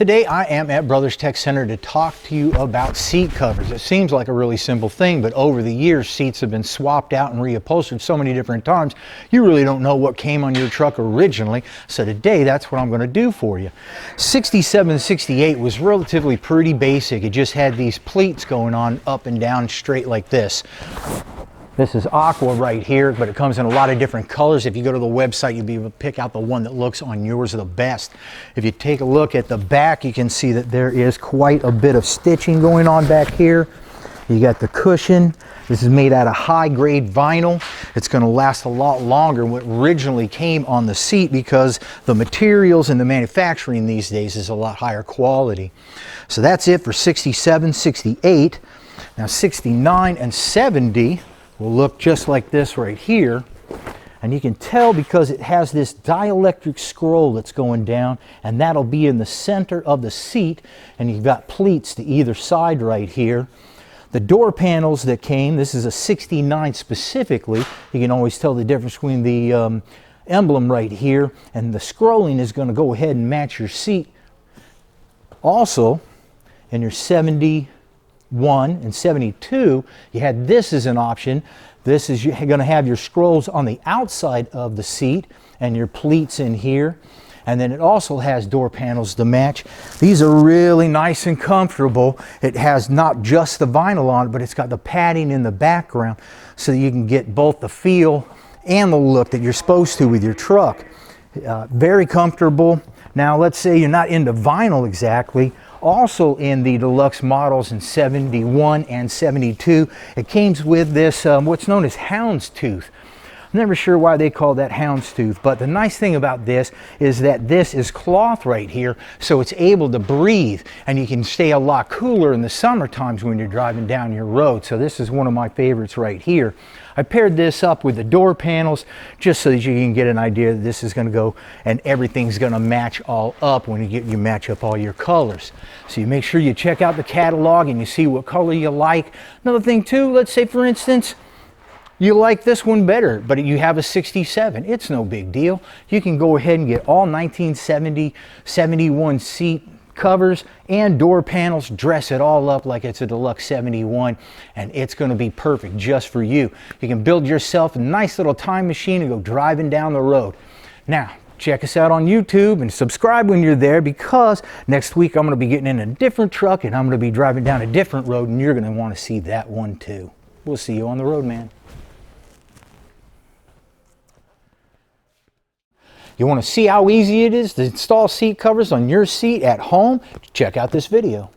Today I am at Brothers Tech Center to talk to you about seat covers. It seems like a really simple thing, but over the years seats have been swapped out and reupholstered so many different times, you really don't know what came on your truck originally. So today that's what I'm going to do for you. 67 and 68 was relatively pretty basic. It just had these pleats going on up and down straight like this. This is aqua right here, but it comes in a lot of different colors. If you go to the website, you'll be able to pick out the one that looks on yours the best. If you take a look at the back, you can see that there is quite a bit of stitching going on back here. You got the cushion. This is made out of high-grade vinyl. It's going to last a lot longer than what originally came on the seat because the materials and the manufacturing these days is a lot higher quality. So that's it for 67, 68. Now 69 and 70 will look just like this right here, and you can tell because it has this dielectric scroll that's going down, and that'll be in the center of the seat, and you've got pleats to either side right here. The door panels that came, this is a 69 specifically, you can always tell the difference between the emblem right here, and the scrolling is going to go ahead and match your seat. Also, in your 71 and 72, you had this as an option. This is you're going to have your scrolls on the outside of the seat and your pleats in here. And then it also has door panels to match. These are really nice and comfortable. It has not just the vinyl on it, but it's got the padding in the background so that you can get both the feel and the look that you're supposed to with your truck. Very comfortable. Now let's say you're not into vinyl exactly. Also in the deluxe models in 71 and 72, it came with this what's known as houndstooth. I'm never sure why they call that houndstooth, but the nice thing about this is that this is cloth right here, so it's able to breathe, and you can stay a lot cooler in the summer times when you're driving down your road. So this is one of my favorites right here. I paired this up with the door panels just so that you can get an idea that this is going to go and everything's going to match all up when you match up all your colors. So you make sure you check out the catalog and you see what color you like. Another thing too, let's say for instance, you like this one better, but you have a 67. It's no big deal. You can go ahead and get all 1970, 71 seat covers and door panels, dress it all up like it's a deluxe 71, and it's going to be perfect just for you. You can build yourself a nice little time machine and go driving down the road. Now, check us out on YouTube and subscribe when you're there, because next week I'm going to be getting in a different truck and I'm going to be driving down a different road, and you're going to want to see that one too. We'll see you on the road, man. You want to see how easy it is to install seat covers on your seat at home? Check out this video.